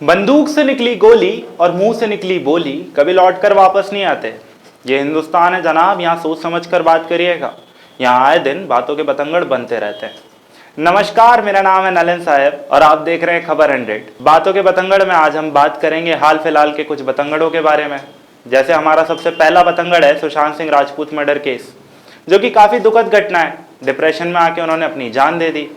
बंदूक से निकली गोली और मुंह से निकली बोली कभी लौट कर वापस नहीं आते। ये हिंदुस्तान है जनाब, यहाँ सोच समझ कर बात करिएगा। यहाँ आए दिन बातों के बतंगड़ बनते रहते हैं। नमस्कार, मेरा नाम है नलिन साहब और आप देख रहे हैं खबर 100। बातों के बतंगड़ में आज हम बात करेंगे हाल फिलहाल के कुछ बतंगड़ों के बारे में। जैसे हमारा सबसे पहला बतंगड़ है सुशांत सिंह राजपूत मर्डर केस, जो कि काफ़ी दुखद घटना है। डिप्रेशन में आके उन्होंने अपनी जान दे दी।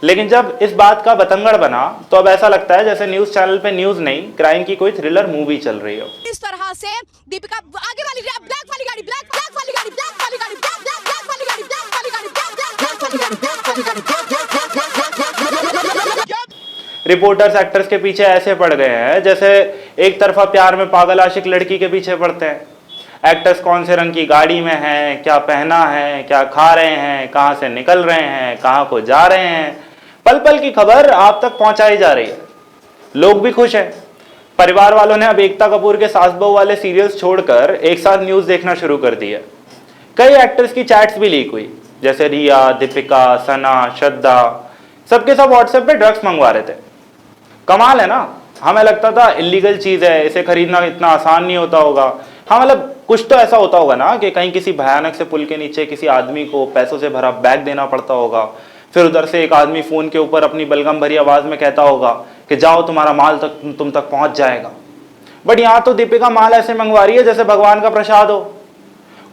लेकिन जब इस बात का बतंगड़ बना तो अब ऐसा लगता है जैसे न्यूज चैनल पे न्यूज नहीं, क्राइम की कोई थ्रिलर मूवी चल रही हो। इस तरह से दीपिका आगे वाली ब्लैक वाली गाड़ी, ब्लैक वाली गाड़ी, ब्लैक वाली गाड़ी, ब्लैक वाली गाड़ी, ब्लैक वाली गाड़ी, ब्लैक वाली गाड़ी, ब्लैक वाली गाड़ी। रिपोर्टर्स एक्टर्स के पीछे ऐसे पड़ गए हैं जैसे एक तरफा प्यार में पागल आशिक लड़की के पीछे पड़ते हैं। एक्टर्स कौन से रंग की गाड़ी में हैं, क्या पहना है, क्या खा रहे हैं, कहां से निकल रहे हैं, कहां को जा रहे हैं, पल पल की खबर आप तक पहुंचाई जा रही है। लोग भी खुश हैं। परिवार वालों ने अब एकता कपूर के सास बहू वाले सीरियल्स छोड़कर एक साथ न्यूज देखना शुरू कर दिया। कई एक्टर्स की चैट्स भी लीक हुई, जैसे रिया, दीपिका, सना, श्रद्धा, सबके सब व्हाट्सएप पे ड्रग्स मंगवा रहे थे। कमाल है ना। हमें लगता था इलीगल चीज है, इसे खरीदना इतना आसान नहीं होता होगा। हाँ, मतलब कुछ तो ऐसा होता होगा ना कि कहीं किसी भयानक से पुल के नीचे किसी आदमी को पैसों से भरा बैग देना पड़ता होगा, फिर उधर से एक आदमी फोन के ऊपर अपनी बलगम भरी आवाज में कहता होगा कि जाओ तुम्हारा माल तक तुम तक पहुंच जाएगा। बट यहाँ तो दीपिका माल ऐसे मंगवा रही है जैसे भगवान का प्रसाद हो।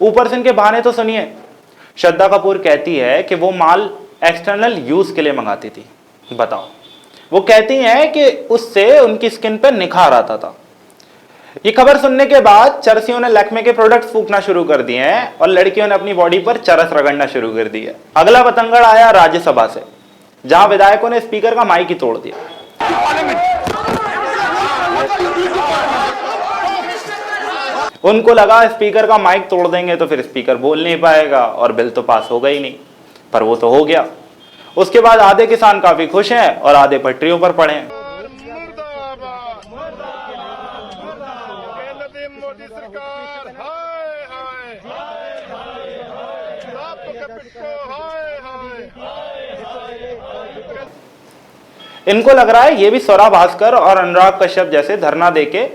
ऊपर से इनके बहाने तो सुनिए। श्रद्धा कपूर कहती है कि वो माल एक्सटर्नल यूज के लिए मंगाती थी। बताओ, वो कहती हैं कि उससे उनकी स्किन पर निखार आता था। ये खबर सुनने के बाद चरसियों ने लैक्मे के प्रोडक्ट्स फूकना शुरू कर दिए हैं और लड़कियों ने अपनी बॉडी पर चरस रगड़ना शुरू कर दिया। अगला बतंगड़ आया राज्यसभा से, जहां विधायकों ने स्पीकर का माइक ही तोड़ दिया। उनको लगा स्पीकर का माइक तोड़ देंगे तो फिर स्पीकर बोल नहीं पाएगा और बिल तो पास होगा ही नहीं, पर वो तो हो गया। उसके बाद आधे किसान काफी खुश हैं और आधे पटरियों पर पड़े हैं। मोदी सरकार हाय हाय इनको लग रहा है ये भी स्वरा भास्कर और अनुराग कश्यप जैसे धरना देके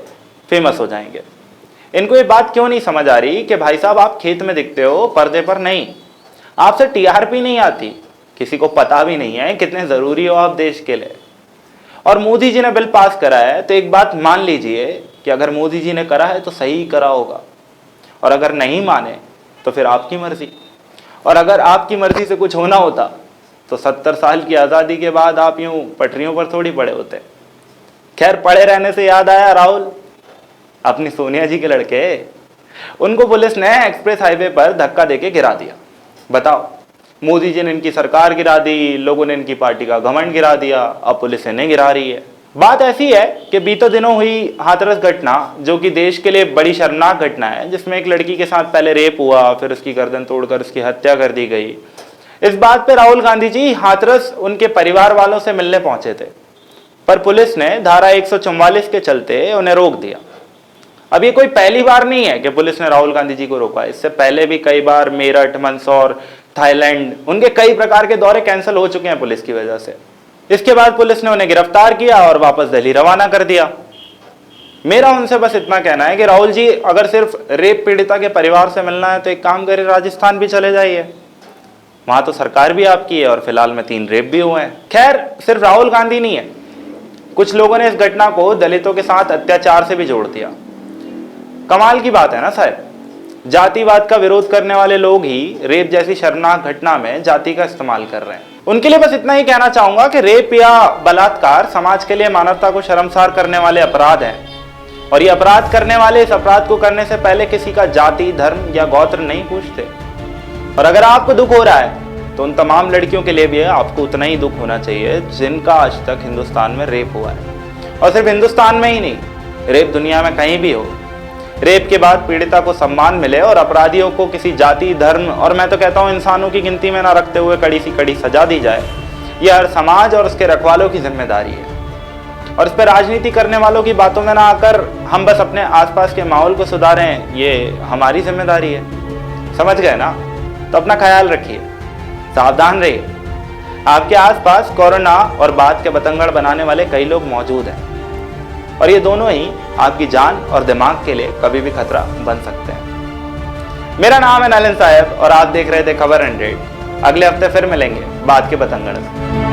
फेमस हो जाएंगे। इनको ये बात क्यों नहीं समझ आ रही कि भाई साहब आप खेत में दिखते हो, पर्दे पर नहीं। आपसे टीआरपी नहीं आती, किसी को पता भी नहीं है कितने जरूरी हो आप देश के लिए। और मोदी जी ने बिल पास करा है तो एक बात मान लीजिए कि अगर मोदी जी ने करा है तो सही करा होगा, और अगर नहीं माने तो फिर आपकी मर्जी। और अगर आपकी मर्जी से कुछ होना होता तो 70 साल की आज़ादी के बाद आप यूं पटरियों पर थोड़ी पड़े होते। खैर, पड़े रहने से याद आया, राहुल अपनी सोनिया जी के लड़के, उनको पुलिस ने एक्सप्रेस हाईवे पर धक्का देके गिरा दिया। बताओ, मोदी जी ने इनकी सरकार गिरा दी, लोगों ने इनकी पार्टी का घमंड गिरा दिया, अब पुलिस इन्हें गिरा रही है। बात ऐसी है कि बीते दिनों हुई हाथरस घटना, जो कि देश के लिए बड़ी शर्मनाक घटना है, जिसमें एक लड़की के साथ पहले रेप हुआ, फिर उसकी गर्दन तोड़कर उसकी हत्या कर दी गई। इस बात पे राहुल गांधी जी हाथरस उनके परिवार वालों से मिलने पहुंचे थे, पर पुलिस ने धारा 144 के चलते उन्हें रोक दिया। अब ये कोई पहली बार नहीं है कि पुलिस ने राहुल गांधी जी को रोका। इससे पहले भी कई बार मेरठ, मंदसौर, थाईलैंड, उनके कई प्रकार के दौरे कैंसिल हो चुके हैं पुलिस की वजह से। इसके बाद पुलिस ने उन्हें गिरफ्तार किया और वापस दिल्ली रवाना कर दिया। मेरा उनसे बस इतना कहना है कि राहुल जी, अगर सिर्फ रेप पीड़िता के परिवार से मिलना है तो एक काम करें, राजस्थान भी चले जाइए, वहां तो सरकार भी आपकी है और फिलहाल में 3 रेप भी हुए हैं। खैर, सिर्फ राहुल गांधी नहीं है, कुछ लोगों ने इस घटना को दलितों के साथ अत्याचार से भी जोड़ दिया। कमाल की बात है ना साहब, जातिवाद का विरोध करने वाले लोग ही रेप जैसी शर्मनाक घटना में जाति का इस्तेमाल कर रहे हैं। उनके लिए बस इतना ही कहना चाहूंगा कि रेप या बलात्कार समाज के लिए मानवता को शर्मसार करने वाले अपराध हैं, और ये अपराध करने वाले इस अपराध को करने से पहले किसी का जाति, धर्म या गोत्र नहीं पूछते। और अगर आपको दुख हो रहा है तो उन तमाम लड़कियों के लिए भी आपको उतना ही दुख होना चाहिए जिनका आज तक हिंदुस्तान में रेप हुआ है। और सिर्फ हिंदुस्तान में ही नहीं, रेप दुनिया में कहीं भी हो। रेप के बाद पीड़िता को सम्मान मिले और अपराधियों को किसी जाति, धर्म और मैं तो कहता हूं इंसानों की गिनती में ना रखते हुए कड़ी सी कड़ी सजा दी जाए, यह हर समाज और उसके रखवालों की जिम्मेदारी है। और इस पर राजनीति करने वालों की बातों में ना आकर हम बस अपने आसपास के माहौल को सुधारें, ये हमारी जिम्मेदारी है। समझ गए ना? तो अपना ख्याल रखिए, सावधान रहिए। आपके आसपास कोरोना और बात के बतंगड़ बनाने वाले कई लोग मौजूद हैं। और ये दोनों ही आपकी जान और दिमाग के लिए कभी भी खतरा बन सकते हैं। मेरा नाम है नलिन साहब और आप देख रहे थे खबर 100। अगले हफ्ते फिर मिलेंगे बात के बतंगड़ से।